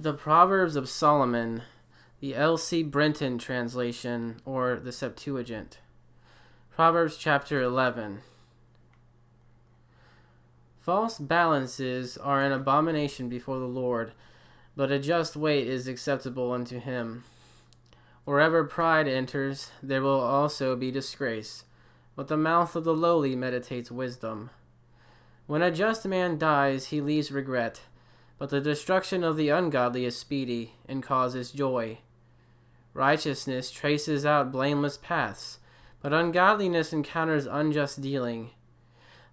The Proverbs of Solomon, the L.C. Brenton translation, or the Septuagint. Proverbs Chapter 11. False balances are an abomination before the Lord, but a just weight is acceptable unto him. Wherever pride enters, there will also be disgrace, but the mouth of the lowly meditates wisdom. When a just man dies, he leaves regret, but the destruction of the ungodly is speedy, and causes joy. Righteousness traces out blameless paths, but ungodliness encounters unjust dealing.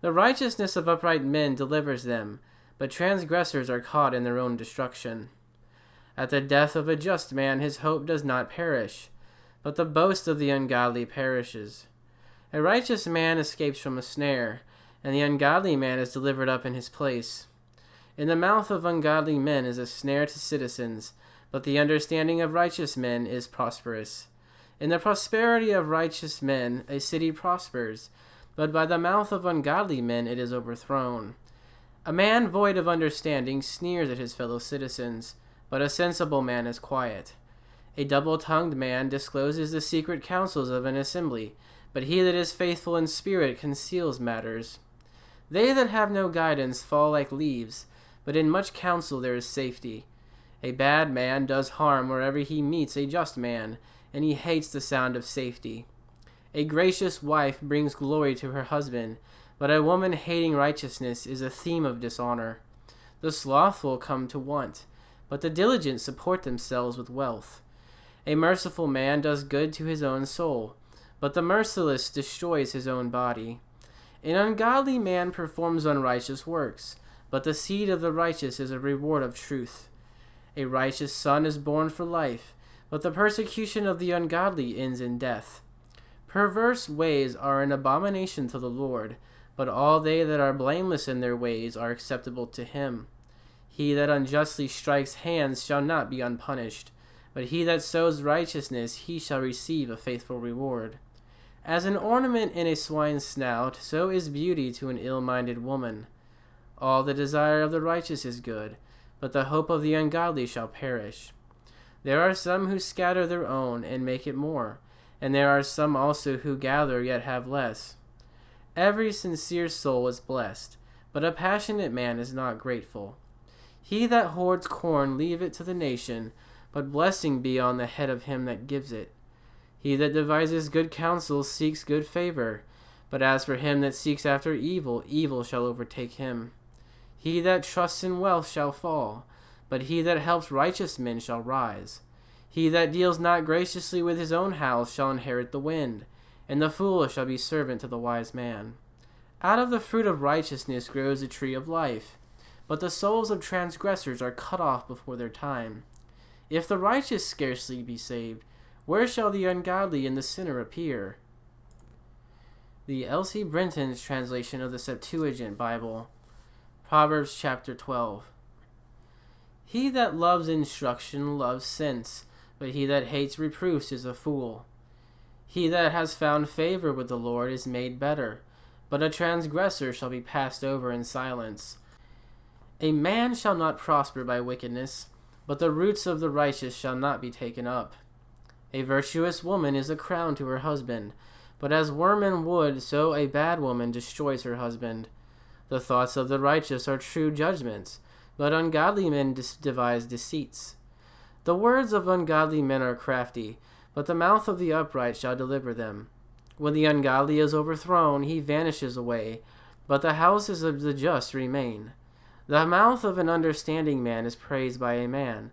The righteousness of upright men delivers them, but transgressors are caught in their own destruction. At the death of a just man his hope does not perish, but the boast of the ungodly perishes. A righteous man escapes from a snare, and the ungodly man is delivered up in his place. In the mouth of ungodly men is a snare to citizens, but the understanding of righteous men is prosperous. In the prosperity of righteous men a city prospers, but by the mouth of ungodly men it is overthrown. A man void of understanding sneers at his fellow citizens, but a sensible man is quiet. A double-tongued man discloses the secret counsels of an assembly, but he that is faithful in spirit conceals matters. They that have no guidance fall like leaves, but in much counsel there is safety. A bad man does harm wherever he meets a just man, and he hates the sound of safety. A gracious wife brings glory to her husband, but a woman hating righteousness is a theme of dishonor. The slothful come to want, but the diligent support themselves with wealth. A merciful man does good to his own soul, but the merciless destroys his own body. An ungodly man performs unrighteous works, but the seed of the righteous is a reward of truth. A righteous son is born for life, but the persecution of the ungodly ends in death. Perverse ways are an abomination to the Lord, but all they that are blameless in their ways are acceptable to him. He that unjustly strikes hands shall not be unpunished, but he that sows righteousness, he shall receive a faithful reward. As an ornament in a swine's snout, so is beauty to an ill-minded woman. All the desire of the righteous is good, but the hope of the ungodly shall perish. There are some who scatter their own, and make it more, and there are some also who gather, yet have less. Every sincere soul is blessed, but a passionate man is not grateful. He that hoards corn leave it to the nation, but blessing be on the head of him that gives it. He that devises good counsel seeks good favor, but as for him that seeks after evil, evil shall overtake him. He that trusts in wealth shall fall, but he that helps righteous men shall rise. He that deals not graciously with his own house shall inherit the wind, and the fool shall be servant to the wise man. Out of the fruit of righteousness grows a tree of life, but the souls of transgressors are cut off before their time. If the righteous scarcely be saved, where shall the ungodly and the sinner appear? The L.C. Brenton's translation of the Septuagint Bible. Proverbs Chapter 12. He that loves instruction loves sense, but he that hates reproofs is a fool. He that has found favor with the Lord is made better, but a transgressor shall be passed over in silence. A man shall not prosper by wickedness, but the roots of the righteous shall not be taken up. A virtuous woman is a crown to her husband, but as worm and wood, so a bad woman destroys her husband. The thoughts of the righteous are true judgments, but ungodly men devise deceits. The words of ungodly men are crafty, but the mouth of the upright shall deliver them. When the ungodly is overthrown, he vanishes away, but the houses of the just remain. The mouth of an understanding man is praised by a man,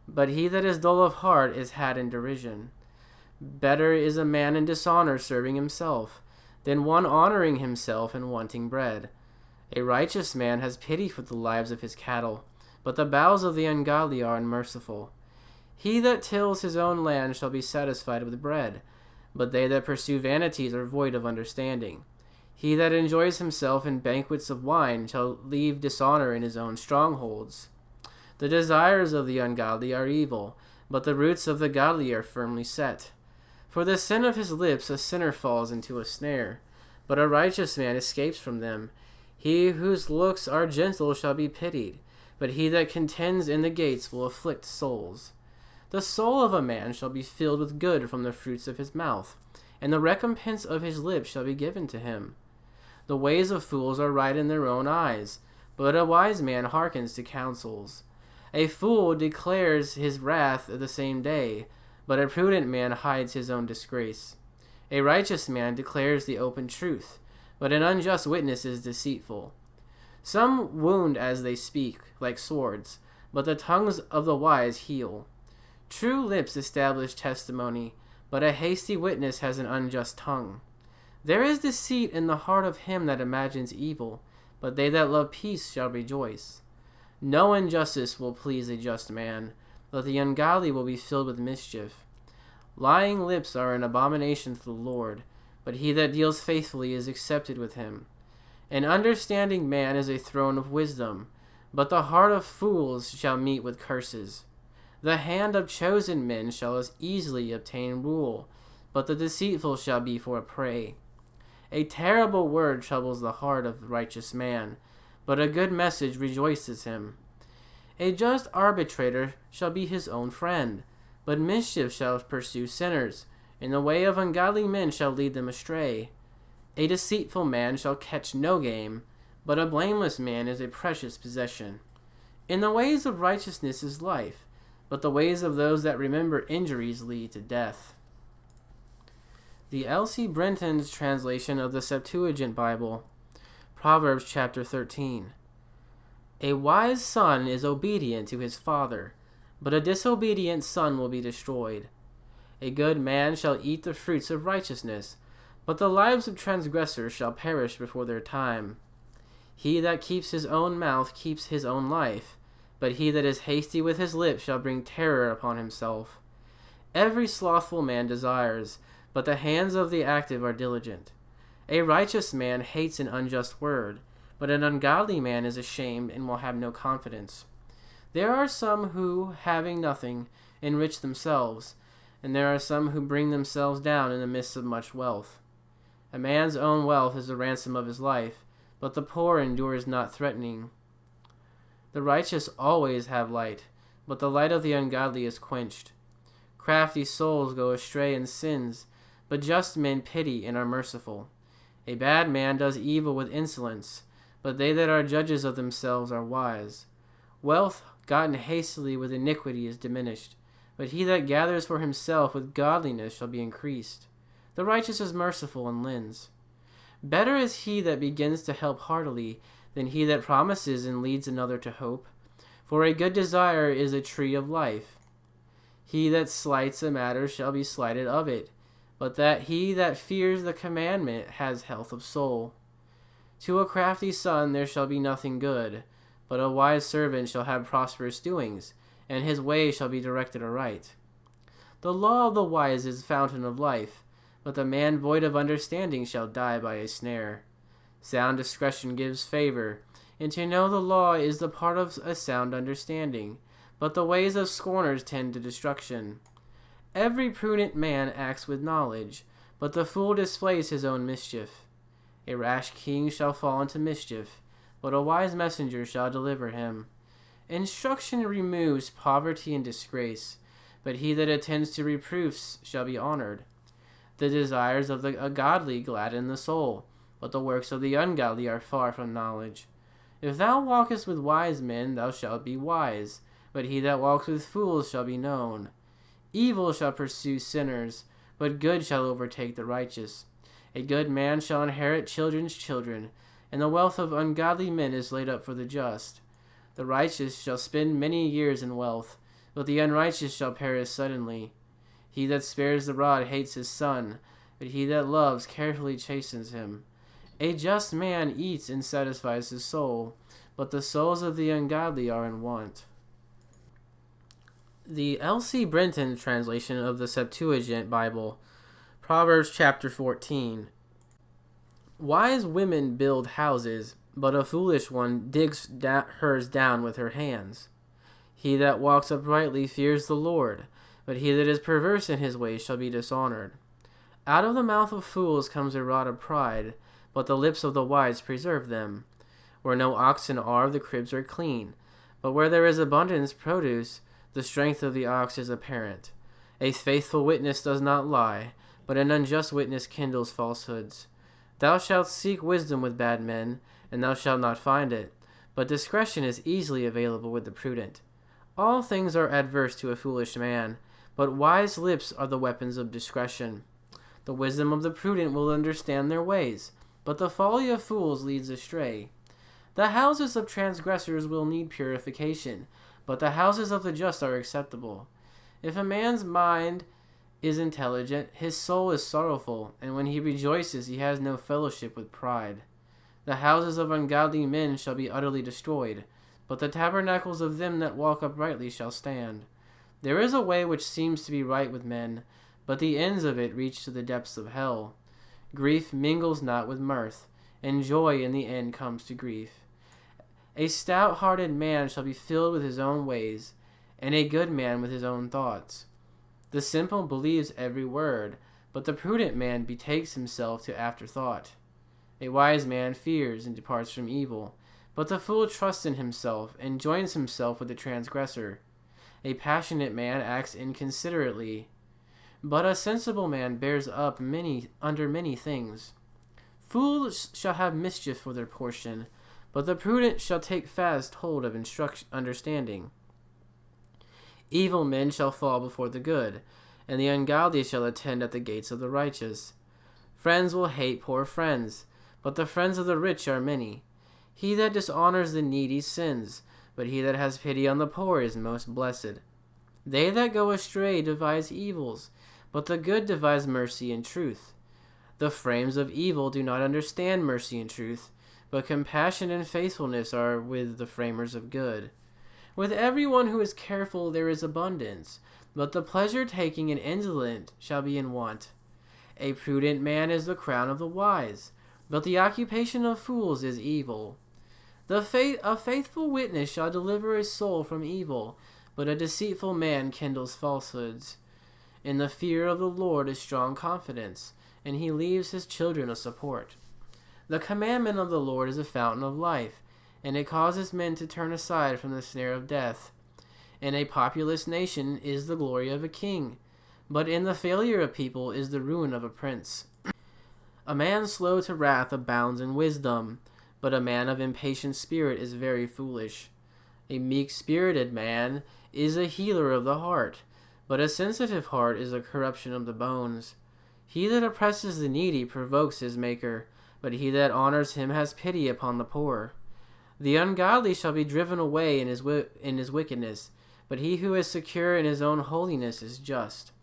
but he that is dull of heart is had in derision. Better is a man in dishonor serving himself, than one honoring himself and wanting bread. A righteous man has pity for the lives of his cattle, but the bowels of the ungodly are unmerciful. He that tills his own land shall be satisfied with bread, but they that pursue vanities are void of understanding. He that enjoys himself in banquets of wine shall leave dishonor in his own strongholds. The desires of the ungodly are evil, but the roots of the godly are firmly set. For the sin of his lips a sinner falls into a snare, but a righteous man escapes from them. He whose looks are gentle shall be pitied, but he that contends in the gates will afflict souls. The soul of a man shall be filled with good from the fruits of his mouth, and the recompense of his lips shall be given to him. The ways of fools are right in their own eyes, but a wise man hearkens to counsels. A fool declares his wrath the same day, but a prudent man hides his own disgrace. A righteous man declares the open truth, but an unjust witness is deceitful. Some wound as they speak, like swords, but the tongues of the wise heal. True lips establish testimony, but a hasty witness has an unjust tongue. There is deceit in the heart of him that imagines evil, but they that love peace shall rejoice. No injustice will please a just man, but the ungodly will be filled with mischief. Lying lips are an abomination to the Lord, but he that deals faithfully is accepted with him. An understanding man is a throne of wisdom, but the heart of fools shall meet with curses. The hand of chosen men shall as easily obtain rule, but the deceitful shall be for a prey. A terrible word troubles the heart of the righteous man, but a good message rejoices him. A just arbitrator shall be his own friend, but mischief shall pursue sinners, and the way of ungodly men shall lead them astray. A deceitful man shall catch no game, but a blameless man is a precious possession. In the ways of righteousness is life, but the ways of those that remember injuries lead to death. The L.C. Brentons translation of the Septuagint Bible, Proverbs Chapter 13. A wise son is obedient to his father, but a disobedient son will be destroyed. A good man shall eat the fruits of righteousness, but the lives of transgressors shall perish before their time. He that keeps his own mouth keeps his own life, but he that is hasty with his lips shall bring terror upon himself. Every slothful man desires, but the hands of the active are diligent. A righteous man hates an unjust word, but an ungodly man is ashamed and will have no confidence. There are some who, having nothing, enrich themselves, and there are some who bring themselves down in the midst of much wealth. A man's own wealth is the ransom of his life, but the poor endures not threatening. The righteous always have light, but the light of the ungodly is quenched. Crafty souls go astray in sins, but just men pity and are merciful. A bad man does evil with insolence, but they that are judges of themselves are wise. Wealth gotten hastily with iniquity is diminished, but he that gathers for himself with godliness shall be increased. The righteous is merciful and lends. Better is he that begins to help heartily than he that promises and leads another to hope. For a good desire is a tree of life. He that slights a matter shall be slighted of it, but that he that fears the commandment has health of soul. To a crafty son there shall be nothing good, but a wise servant shall have prosperous doings, and his way shall be directed aright. The law of the wise is the fountain of life, but the man void of understanding shall die by a snare. Sound discretion gives favor, and to know the law is the part of a sound understanding, but the ways of scorners tend to destruction. Every prudent man acts with knowledge, but the fool displays his own mischief. A rash king shall fall into mischief, but a wise messenger shall deliver him. Instruction removes poverty and disgrace, but he that attends to reproofs shall be honored. The desires of the godly gladden the soul, but the works of the ungodly are far from knowledge. If thou walkest with wise men, thou shalt be wise, but he that walks with fools shall be known. Evil shall pursue sinners, but good shall overtake the righteous. A good man shall inherit children's children, and the wealth of ungodly men is laid up for the just. The righteous shall spend many years in wealth, but the unrighteous shall perish suddenly. He that spares the rod hates his son, but he that loves carefully chastens him. A just man eats and satisfies his soul, but the souls of the ungodly are in want. The L.C. Brenton translation of the Septuagint Bible, Proverbs Chapter 14. Wise women build houses, but a foolish one digs hers down with her hands. He that walks uprightly fears the Lord, but he that is perverse in his ways shall be dishonored. Out of the mouth of fools comes a rod of pride, but the lips of the wise preserve them. Where no oxen are, the cribs are clean, But where there is abundance produce, the strength of the ox is apparent. A faithful witness does not lie, but an unjust witness kindles falsehoods. Thou shalt seek wisdom with bad men, and thou shalt not find it, but discretion is easily available with the prudent. All things are adverse to a foolish man, but wise lips are the weapons of discretion. The wisdom of the prudent will understand their ways, but the folly of fools leads astray. The houses of transgressors will need purification, but the houses of the just are acceptable. If a man's mind is intelligent, his soul is sorrowful, and when he rejoices he has no fellowship with pride. The houses of ungodly men shall be utterly destroyed, but the tabernacles of them that walk uprightly shall stand. There is a way which seems to be right with men, but the ends of it reach to the depths of hell. Grief mingles not with mirth, and joy in the end comes to grief. A stout-hearted man shall be filled with his own ways, and a good man with his own thoughts. The simple believes every word, but the prudent man betakes himself to afterthought. A wise man fears and departs from evil, but the fool trusts in himself and joins himself with the transgressor. A passionate man acts inconsiderately, but a sensible man bears up under many things. Fools shall have mischief for their portion, but the prudent shall take fast hold of understanding. Evil men shall fall before the good, and the ungodly shall attend at the gates of the righteous. Friends will hate poor friends, but the friends of the rich are many. He that dishonors the needy sins, but he that has pity on the poor is most blessed. They that go astray devise evils, but the good devise mercy and truth. The frames of evil do not understand mercy and truth, but compassion and faithfulness are with the framers of good. With everyone who is careful there is abundance, but the pleasure-taking and indolent shall be in want. A prudent man is the crown of the wise, but the occupation of fools is evil. A faithful witness shall deliver his soul from evil, but a deceitful man kindles falsehoods. In the fear of the Lord is strong confidence, and he leaves his children a support. The commandment of the Lord is a fountain of life, and it causes men to turn aside from the snare of death. In a populous nation is the glory of a king, but in the failure of people is the ruin of a prince. A man slow to wrath abounds in wisdom, but a man of impatient spirit is very foolish. A meek-spirited man is a healer of the heart, but a sensitive heart is a corruption of the bones. He that oppresses the needy provokes his Maker, but he that honors him has pity upon the poor. The ungodly shall be driven away in his wickedness, but he who is secure in his own holiness is just.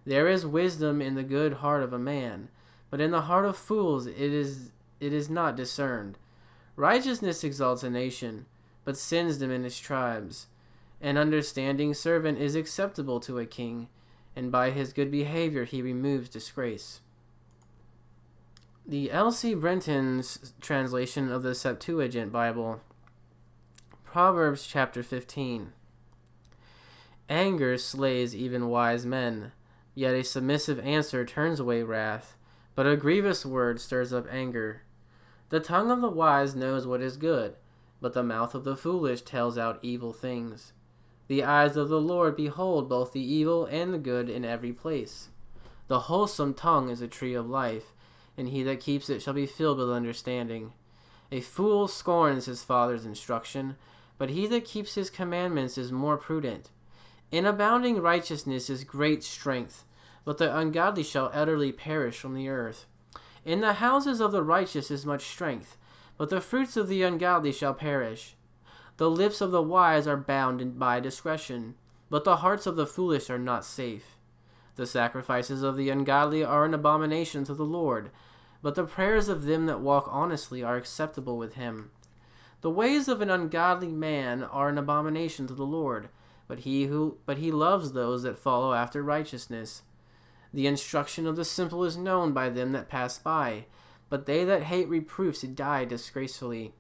There is wisdom in the good heart of a man, but in the heart of fools it is not discerned. Righteousness exalts a nation, but sends them in his tribes. An understanding servant is acceptable to a king, and by his good behavior he removes disgrace. The L.C. Brentons translation of the Septuagint Bible. Proverbs Chapter 15. Anger slays even wise men, yet a submissive answer turns away wrath, but a grievous word stirs up anger. The tongue of the wise knows what is good, but the mouth of the foolish tells out evil things. The eyes of the Lord behold both the evil and the good in every place. The wholesome tongue is a tree of life, and he that keeps it shall be filled with understanding. A fool scorns his father's instruction, but he that keeps his commandments is more prudent. In abounding righteousness is great strength, but the ungodly shall utterly perish from the earth. In the houses of the righteous is much strength, but the fruits of the ungodly shall perish. The lips of the wise are bound by discretion, but the hearts of the foolish are not safe. The sacrifices of the ungodly are an abomination to the Lord, but the prayers of them that walk honestly are acceptable with him. The ways of an ungodly man are an abomination to the Lord, but he loves those that follow after righteousness. The instruction of the simple is known by them that pass by, but they that hate reproofs die disgracefully.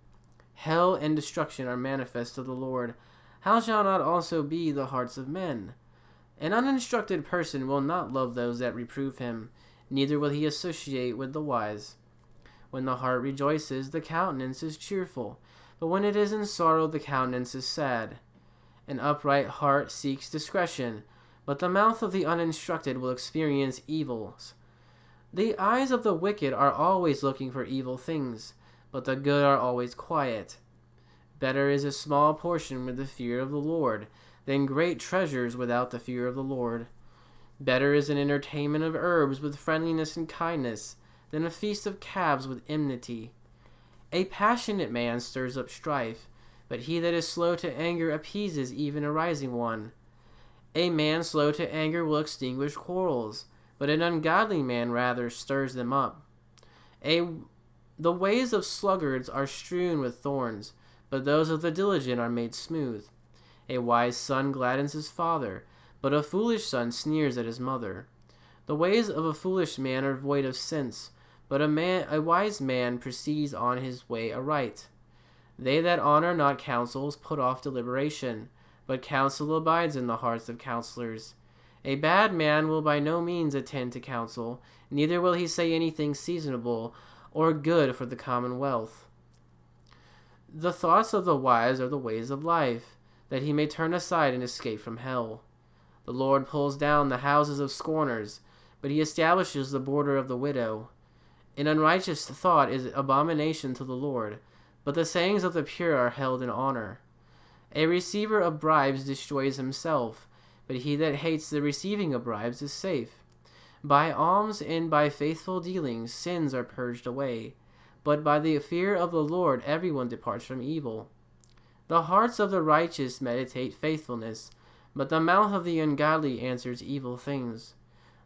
Hell and destruction are manifest to the Lord. How shall not also be the hearts of men? An uninstructed person will not love those that reprove him, neither will he associate with the wise. When the heart rejoices, the countenance is cheerful, but when it is in sorrow the countenance is sad. An upright heart seeks discretion, but the mouth of the uninstructed will experience evils. The eyes of the wicked are always looking for evil things, but the good are always quiet. Better is a small portion with the fear of the Lord than great treasures without the fear of the Lord. Better is an entertainment of herbs with friendliness and kindness than a feast of calves with enmity. A passionate man stirs up strife, but he that is slow to anger appeases even a rising one. A man slow to anger will extinguish quarrels, but an ungodly man rather stirs them up. The ways of sluggards are strewn with thorns, but those of the diligent are made smooth. A wise son gladdens his father, but a foolish son sneers at his mother. The ways of a foolish man are void of sense, but a wise man proceeds on his way aright. They that honor not counsels put off deliberation, but counsel abides in the hearts of counselors. A bad man will by no means attend to counsel, neither will he say anything seasonable or good for the commonwealth. The thoughts of the wise are the ways of life, that he may turn aside and escape from hell. The Lord pulls down the houses of scorners, but he establishes the border of the widow. An unrighteous thought is abomination to the Lord, but the sayings of the pure are held in honor. A receiver of bribes destroys himself, but he that hates the receiving of bribes is safe. By alms and by faithful dealings sins are purged away, but by the fear of the Lord everyone departs from evil. The hearts of the righteous meditate faithfulness, but the mouth of the ungodly answers evil things.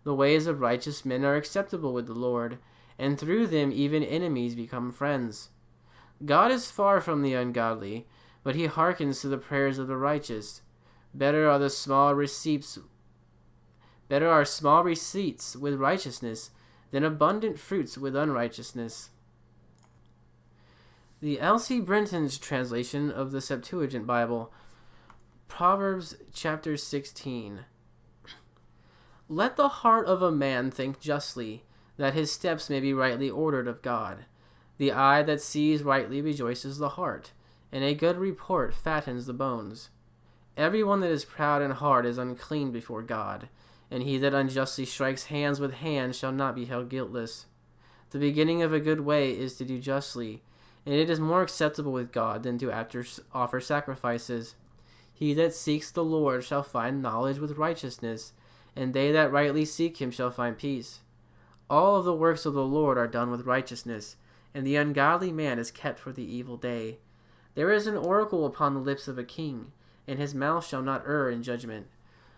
The ways of righteous men are acceptable with the Lord, and through them even enemies become friends. God is far from the ungodly, but he hearkens to the prayers of the righteous. Better are small receipts with righteousness than abundant fruits with unrighteousness. The L.C. Brentons translation of the Septuagint Bible, Proverbs Chapter 16. Let the heart of a man think justly, that his steps may be rightly ordered of God. The eye that sees rightly rejoices the heart, and a good report fattens the bones. Every one that is proud in heart is unclean before God, and he that unjustly strikes hands with hands shall not be held guiltless. The beginning of a good way is to do justly, and it is more acceptable with God than to offer sacrifices. He that seeks the Lord shall find knowledge with righteousness, and they that rightly seek him shall find peace. All of the works of the Lord are done with righteousness, and the ungodly man is kept for the evil day. There is an oracle upon the lips of a king, and his mouth shall not err in judgment.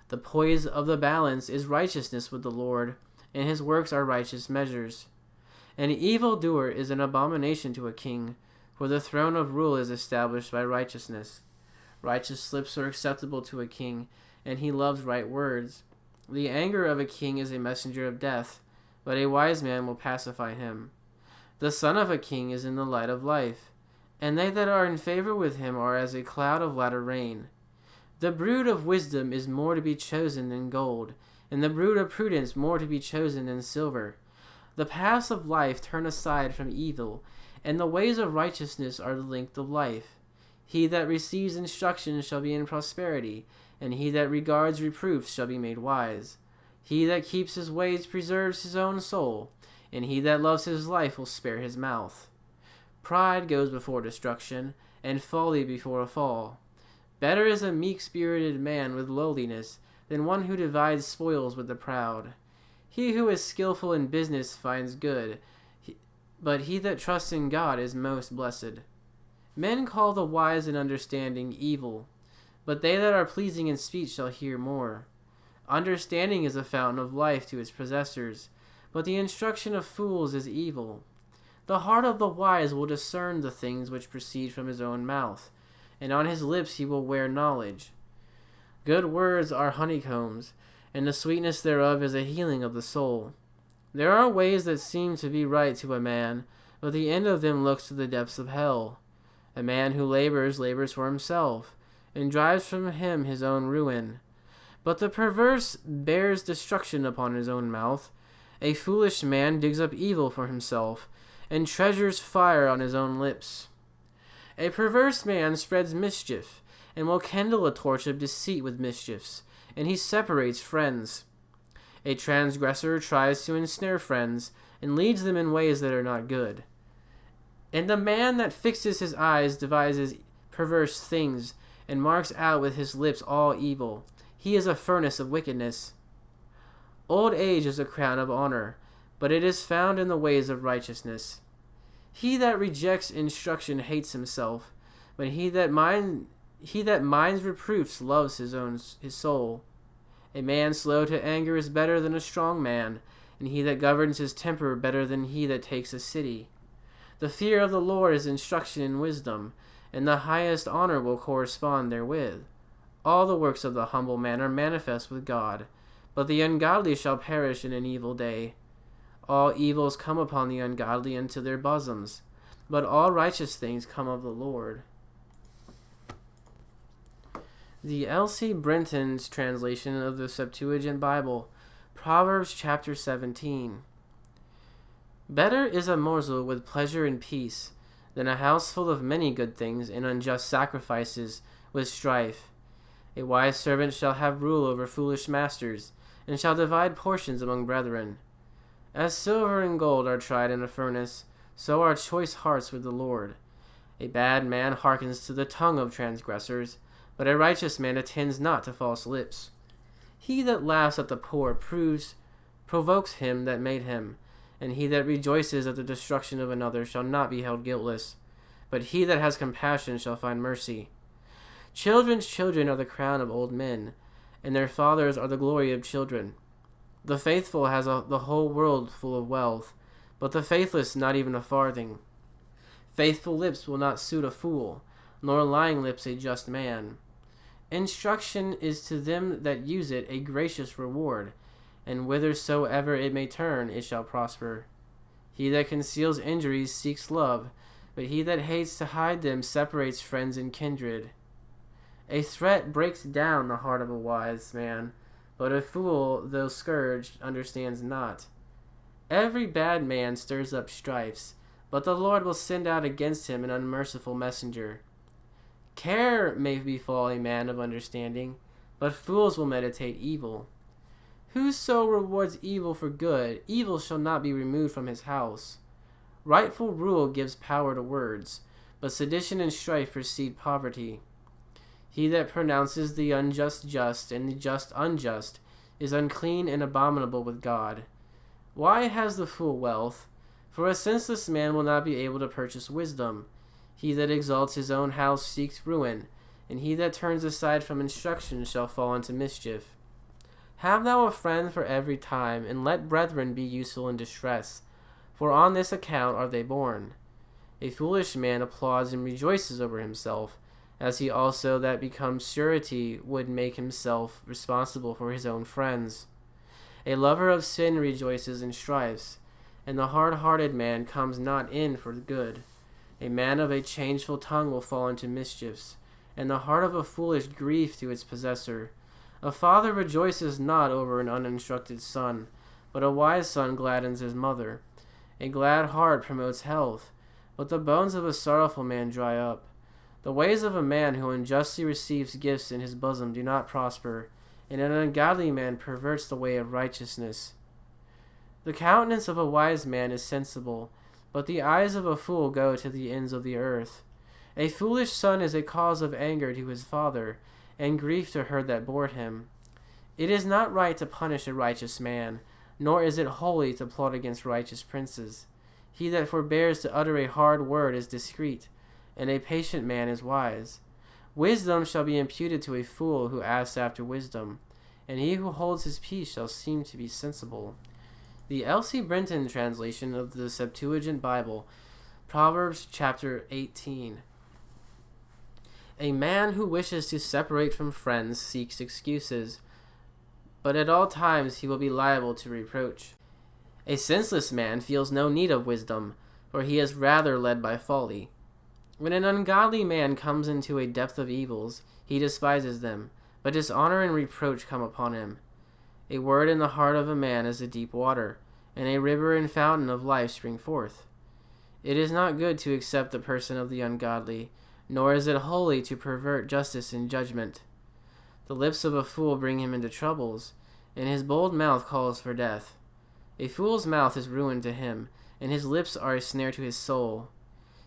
The poise of the balance is righteousness with the Lord, and his works are righteous measures. An evildoer is an abomination to a king, for the throne of rule is established by righteousness. Righteous lips are acceptable to a king, and he loves right words. The anger of a king is a messenger of death, but a wise man will pacify him. The son of a king is in the light of life, and they that are in favor with him are as a cloud of latter rain. The brood of wisdom is more to be chosen than gold, and the brood of prudence more to be chosen than silver. The paths of life turn aside from evil, and the ways of righteousness are the length of life. He that receives instruction shall be in prosperity, and he that regards reproofs shall be made wise. He that keeps his ways preserves his own soul, and he that loves his life will spare his mouth. Pride goes before destruction, and folly before a fall. Better is a meek-spirited man with lowliness than one who divides spoils with the proud. He who is skillful in business finds good, but he that trusts in God is most blessed. Men call the wise and understanding evil, but they that are pleasing in speech shall hear more. Understanding is a fountain of life to its possessors, but the instruction of fools is evil. The heart of the wise will discern the things which proceed from his own mouth, and on his lips he will wear knowledge. Good words are honeycombs, and the sweetness thereof is a healing of the soul. There are ways that seem to be right to a man, but the end of them looks to the depths of hell. A man who labors for himself, and drives from him his own ruin. But the perverse bears destruction upon his own mouth. A foolish man digs up evil for himself, and treasures fire on his own lips. A perverse man spreads mischief, and will kindle a torch of deceit with mischiefs, and he separates friends. A transgressor tries to ensnare friends, and leads them in ways that are not good. And the man that fixes his eyes devises perverse things, and marks out with his lips all evil. He is a furnace of wickedness. Old age is a crown of honor, but it is found in the ways of righteousness. He that rejects instruction hates himself, but he that minds reproofs loves his soul. A man slow to anger is better than a strong man, and he that governs his temper better than he that takes a city. The fear of the Lord is instruction in wisdom, and the highest honor will correspond therewith. All the works of the humble man are manifest with God, but the ungodly shall perish in an evil day. All evils come upon the ungodly into their bosoms, but all righteous things come of the Lord. The L.C. Brentons translation of the Septuagint Bible, Proverbs Chapter 17. Better is a morsel with pleasure and peace, than a house full of many good things and unjust sacrifices with strife. A wise servant shall have rule over foolish masters, and shall divide portions among brethren. As silver and gold are tried in a furnace, so are choice hearts with the Lord. A bad man hearkens to the tongue of transgressors, but a righteous man attends not to false lips. He that laughs at the poor provokes him that made him, and he that rejoices at the destruction of another shall not be held guiltless, but he that has compassion shall find mercy. Children's children are the crown of old men, and their fathers are the glory of children. The faithful has the whole world full of wealth, but the faithless not even a farthing. Faithful lips will not suit a fool, nor lying lips a just man. Instruction is to them that use it a gracious reward, and whithersoever it may turn, it shall prosper. He that conceals injuries seeks love, but he that hates to hide them separates friends and kindred. A threat breaks down the heart of a wise man, but a fool, though scourged, understands not. Every bad man stirs up strifes, but the Lord will send out against him an unmerciful messenger. Care may befall a man of understanding, but fools will meditate evil. Whoso rewards evil for good, evil shall not be removed from his house. Rightful rule gives power to words, but sedition and strife precede poverty. He that pronounces the unjust just and the just unjust is unclean and abominable with God. Why has the fool wealth? For a senseless man will not be able to purchase wisdom. He that exalts his own house seeks ruin, and he that turns aside from instruction shall fall into mischief. Have thou a friend for every time, and let brethren be useful in distress, for on this account are they born. A foolish man applauds and rejoices over himself, as he also that becomes surety would make himself responsible for his own friends. A lover of sin rejoices in strifes, and the hard-hearted man comes not in for good. A man of a changeful tongue will fall into mischiefs, and the heart of a foolish grief to its possessor. A father rejoices not over an uninstructed son, but a wise son gladdens his mother. A glad heart promotes health, but the bones of a sorrowful man dry up. The ways of a man who unjustly receives gifts in his bosom do not prosper, and an ungodly man perverts the way of righteousness. The countenance of a wise man is sensible, but the eyes of a fool go to the ends of the earth. A foolish son is a cause of anger to his father, and grief to her that bore him. It is not right to punish a righteous man, nor is it holy to plot against righteous princes. He that forbears to utter a hard word is discreet, and a patient man is wise. Wisdom shall be imputed to a fool who asks after wisdom, and he who holds his peace shall seem to be sensible. The L.C. Brenton translation of the Septuagint Bible, Proverbs Chapter 18. A man who wishes to separate from friends seeks excuses, but at all times he will be liable to reproach. A senseless man feels no need of wisdom, for he is rather led by folly. When an ungodly man comes into a depth of evils, he despises them, but dishonor and reproach come upon him. A word in the heart of a man is a deep water, and a river and fountain of life spring forth. It is not good to accept the person of the ungodly, nor is it holy to pervert justice and judgment. The lips of a fool bring him into troubles, and his bold mouth calls for death. A fool's mouth is ruin to him, and his lips are a snare to his soul.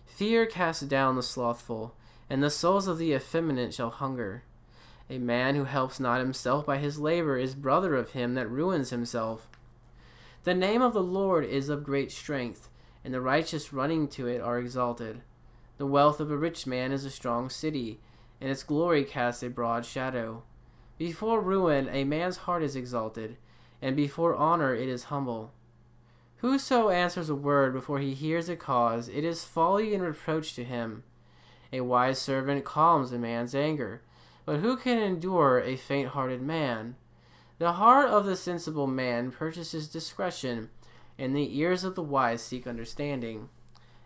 Fear casts down the slothful, and the souls of the effeminate shall hunger. A man who helps not himself by his labor is brother of him that ruins himself. The name of the Lord is of great strength, and the righteous running to it are exalted. The wealth of a rich man is a strong city, and its glory casts a broad shadow. Before ruin a man's heart is exalted, and before honor it is humble. Whoso answers a word before he hears a cause, it is folly and reproach to him. A wise servant calms a man's anger, but who can endure a faint-hearted man? The heart of the sensible man purchases discretion, and the ears of the wise seek understanding.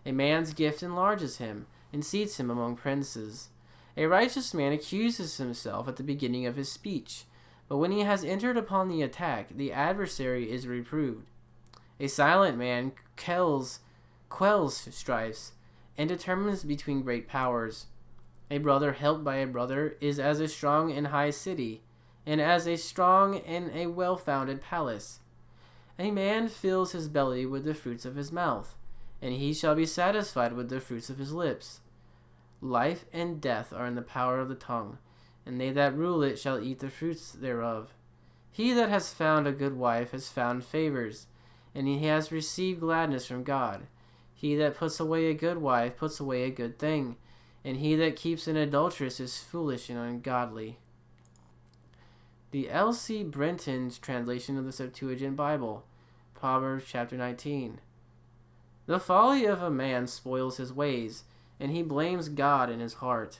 A man's gift enlarges him, and seats him among princes. A righteous man accuses himself at the beginning of his speech, but when he has entered upon the attack, the adversary is reproved. A silent man quells strifes, and determines between great powers. A brother helped by a brother is as a strong and high city, and as a strong and a well-founded palace. A man fills his belly with the fruits of his mouth, and he shall be satisfied with the fruits of his lips. Life and death are in the power of the tongue, and they that rule it shall eat the fruits thereof. He that has found a good wife has found favors, and he has received gladness from God. He that puts away a good wife puts away a good thing, and he that keeps an adulteress is foolish and ungodly. The L.C. Brentons translation of the Septuagint Bible, Proverbs Chapter 19. The folly of a man spoils his ways, and he blames God in his heart.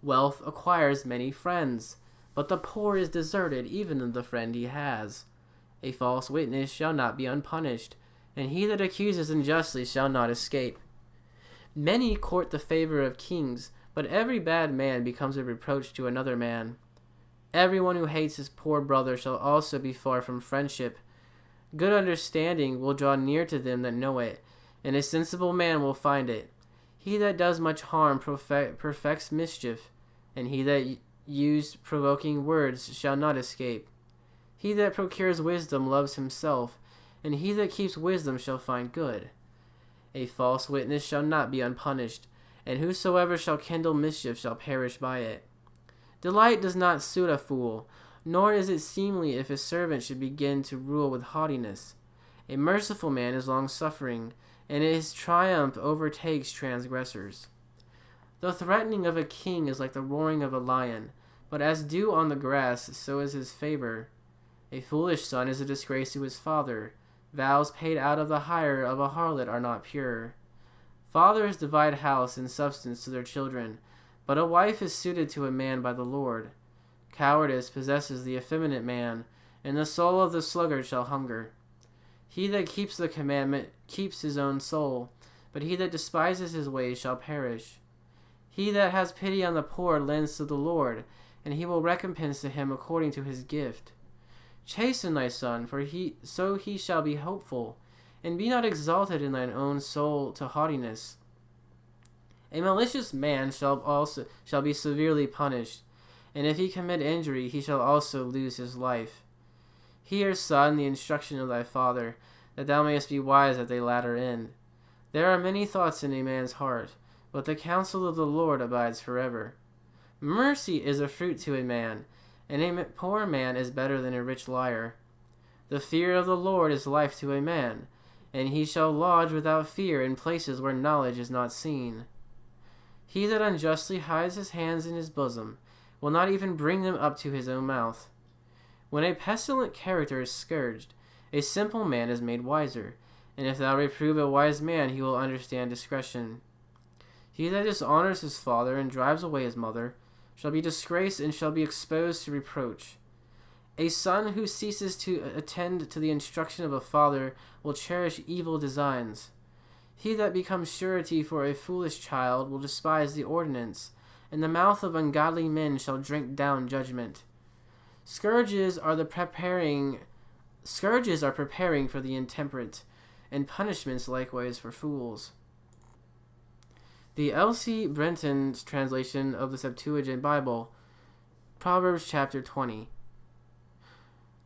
Wealth acquires many friends, but the poor is deserted even of the friend he has. A false witness shall not be unpunished, and he that accuses unjustly shall not escape. Many court the favor of kings, but every bad man becomes a reproach to another man. Everyone who hates his poor brother shall also be far from friendship. Good understanding will draw near to them that know it, and a sensible man will find it. He that does much harm perfects mischief, and he that used provoking words shall not escape. He that procures wisdom loves himself, and he that keeps wisdom shall find good. A false witness shall not be unpunished, and whosoever shall kindle mischief shall perish by it. Delight does not suit a fool, nor is it seemly if his servant should begin to rule with haughtiness. A merciful man is long-suffering, and his triumph overtakes transgressors. The threatening of a king is like the roaring of a lion, but as dew on the grass, so is his favor. A foolish son is a disgrace to his father. Vows paid out of the hire of a harlot are not pure. Fathers divide house and substance to their children, but a wife is suited to a man by the Lord. Cowardice possesses the effeminate man, and the soul of the sluggard shall hunger. He that keeps the commandment keeps his own soul, but he that despises his ways shall perish. He that has pity on the poor lends to the Lord, and he will recompense to him according to his gift. Chasten thy son, for so he shall be hopeful, and be not exalted in thine own soul to haughtiness. A malicious man shall be severely punished, and if he commit injury, he shall also lose his life. Hear, son, the instruction of thy father, that thou mayest be wise at thy latter end. There are many thoughts in a man's heart, but the counsel of the Lord abides forever. Mercy is a fruit to a man, and a poor man is better than a rich liar. The fear of the Lord is life to a man, and he shall lodge without fear in places where knowledge is not seen. He that unjustly hides his hands in his bosom will not even bring them up to his own mouth. When a pestilent character is scourged, a simple man is made wiser, and if thou reprove a wise man, he will understand discretion. He that dishonors his father and drives away his mother shall be disgraced and shall be exposed to reproach. A son who ceases to attend to the instruction of a father will cherish evil designs. He that becomes surety for a foolish child will despise the ordinance, and the mouth of ungodly men shall drink down judgment. Scourges are preparing for the intemperate, and punishments likewise for fools. The L.C. Brentons translation of the Septuagint Bible, Proverbs Chapter 20.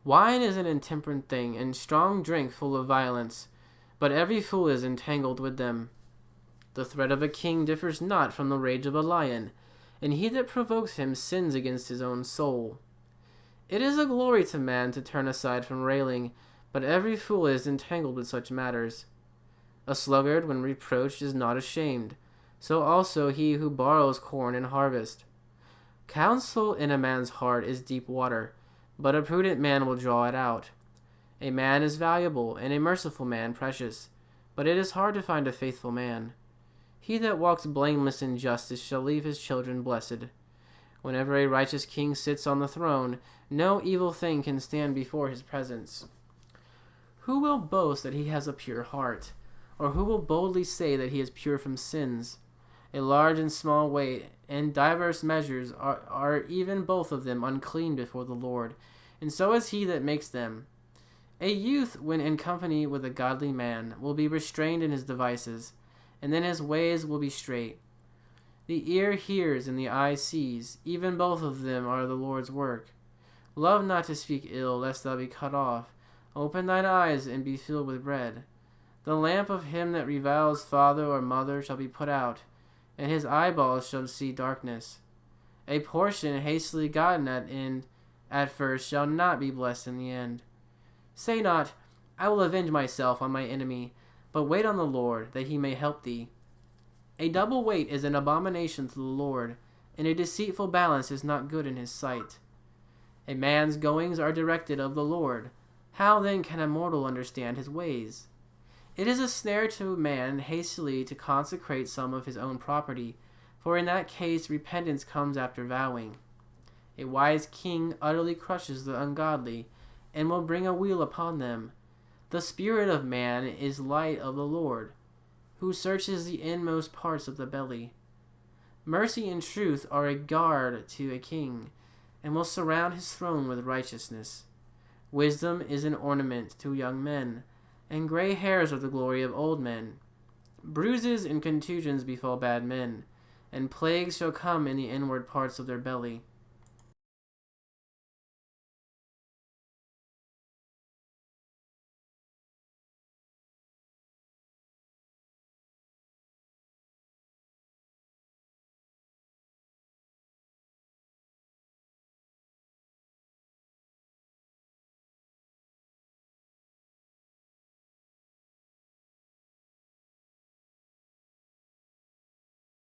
Wine is an intemperate thing, and strong drink full of violence, but every fool is entangled with them. The threat of a king differs not from the rage of a lion, and he that provokes him sins against his own soul. It is a glory to man to turn aside from railing, but every fool is entangled with such matters. A sluggard, when reproached, is not ashamed, so also he who borrows corn in harvest. Counsel in a man's heart is deep water, but a prudent man will draw it out. A man is valuable, and a merciful man precious, but it is hard to find a faithful man. He that walks blameless in justice shall leave his children blessed. Whenever a righteous king sits on the throne, no evil thing can stand before his presence. Who will boast that he has a pure heart? Or who will boldly say that he is pure from sins? A large and small weight, and diverse measures are even both of them unclean before the Lord, and so is he that makes them. A youth, when in company with a godly man, will be restrained in his devices, and then his ways will be straight. The ear hears and the eye sees, even both of them are the Lord's work. Love not to speak ill, lest thou be cut off. Open thine eyes and be filled with bread. The lamp of him that reviles father or mother shall be put out, and his eyeballs shall see darkness. A portion hastily gotten at first shall not be blessed in the end. Say not, I will avenge myself on my enemy, but wait on the Lord, that he may help thee. A double weight is an abomination to the Lord, and a deceitful balance is not good in his sight. A man's goings are directed of the Lord. How then can a mortal understand his ways? It is a snare to man hastily to consecrate some of his own property, for in that case repentance comes after vowing. A wise king utterly crushes the ungodly, and will bring a weal upon them. The spirit of man is light of the Lord, who searches the inmost parts of the belly. Mercy and truth are a guard to a king, and will surround his throne with righteousness. Wisdom is an ornament to young men, and gray hairs are the glory of old men. Bruises and contusions befall bad men, and plagues shall come in the inward parts of their belly.